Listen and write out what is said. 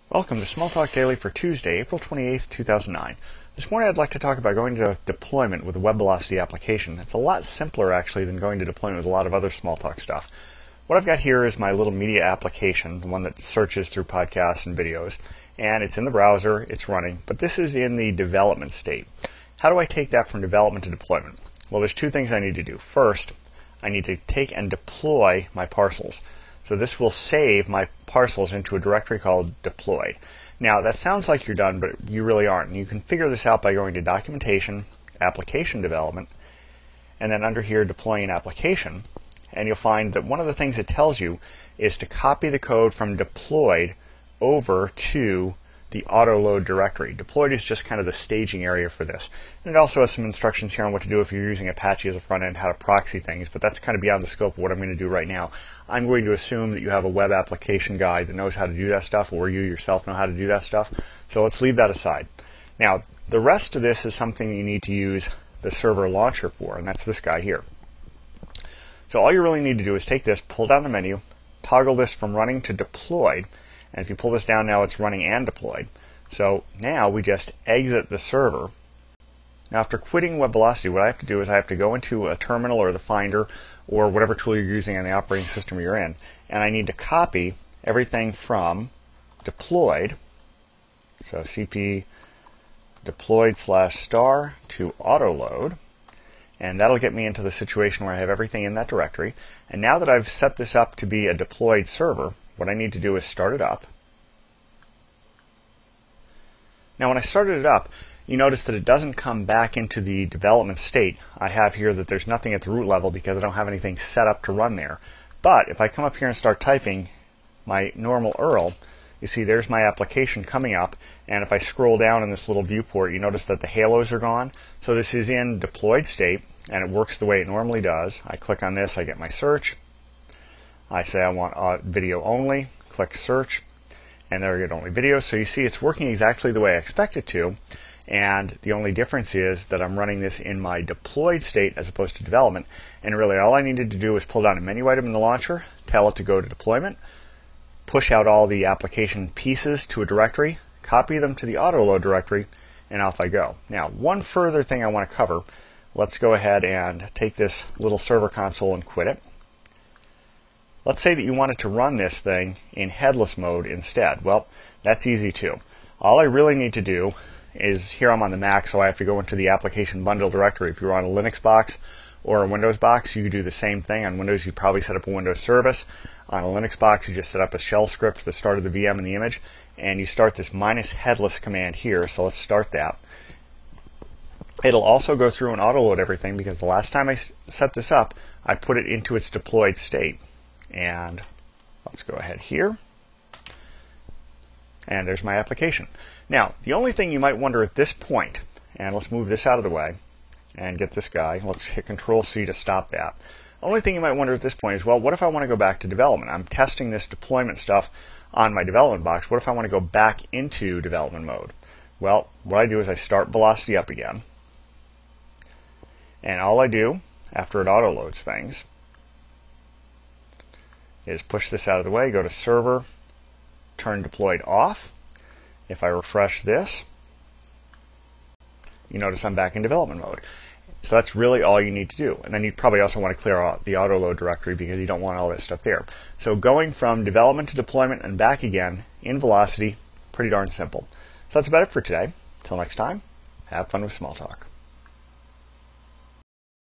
Welcome to Smalltalk Daily for Tuesday, April 28th, 2009. This morning I'd like to talk about going to deployment with a Web Velocity application. It's a lot simpler actually than going to deployment with a lot of other Smalltalk stuff. What I've got here is my little media application, the one that searches through podcasts and videos, and it's in the browser, it's running, but this is in the development state. How do I take that from development to deployment? Well, there's two things I need to do. First, I need to take and deploy my parcels. So this will save my parcels into a directory called deployed. Now that sounds like you're done, but you really aren't. And you can figure this out by going to Documentation, Application Development, and then under here Deploying an Application. And you'll find that one of the things it tells you is to copy the code from deployed over to the autoload directory. Deployed is just kind of the staging area for this. And it also has some instructions here on what to do if you're using Apache as a front end, how to proxy things, but that's kind of beyond the scope of what I'm going to do right now. I'm going to assume that you have a web application guy that knows how to do that stuff, or you yourself know how to do that stuff. So let's leave that aside. Now, the rest of this is something you need to use the server launcher for, and that's this guy here. So all you really need to do is take this, pull down the menu, toggle this from running to deployed, and if you pull this down now, it's running and deployed. So now we just exit the server. Now after quitting Web Velocity, what I have to do is I have to go into a terminal or the Finder or whatever tool you're using on the operating system you're in, and I need to copy everything from deployed, so cp deployed /star to autoload, and that'll get me into the situation where I have everything in that directory. And now that I've set this up to be a deployed server, what I need to do is start it up. Now when I started it up, you notice that it doesn't come back into the development state. I have here that there's nothing at the root level because I don't have anything set up to run there. But if I come up here and start typing my normal URL, you see there's my application coming up, and if I scroll down in this little viewport, you notice that the halos are gone. So this is in deployed state, and it works the way it normally does. I click on this, I get my search. I say I want video only, click search, and there I get only video. So you see it's working exactly the way I expect it to, and the only difference is that I'm running this in my deployed state as opposed to development. And really all I needed to do was pull down a menu item in the launcher, tell it to go to deployment, push out all the application pieces to a directory, copy them to the autoload directory, and off I go. Now one further thing I want to cover. Let's go ahead and take this little server console and quit it. Let's say that you wanted to run this thing in headless mode instead. Well, that's easy too. All I really need to do is, here I'm on the Mac, so I have to go into the application bundle directory. If you're on a Linux box or a Windows box, you could do the same thing. On Windows, you probably set up a Windows service. On a Linux box, you just set up a shell script for the start of the VM and the image, and you start this -headless command here. So let's start that. It'll also go through and autoload everything because the last time I set this up, I put it into its deployed state. And let's go ahead here, and there's my application. Now the only thing you might wonder at this point, and let's move this out of the way and get this guy, let's hit Control-C to stop that. The only thing you might wonder at this point is, well, what if I want to go back to development? I'm testing this deployment stuff on my development box. What if I want to go back into development mode? Well, what I do is I start Velocity up again, and all I do after it autoloads things is push this out of the way, go to server, turn deployed off. If I refresh this, you notice I'm back in development mode. So that's really all you need to do. And then you probably also want to clear out the autoload directory because you don't want all that stuff there. So going from development to deployment and back again in Velocity, pretty darn simple. So that's about it for today. Until next time, have fun with Smalltalk.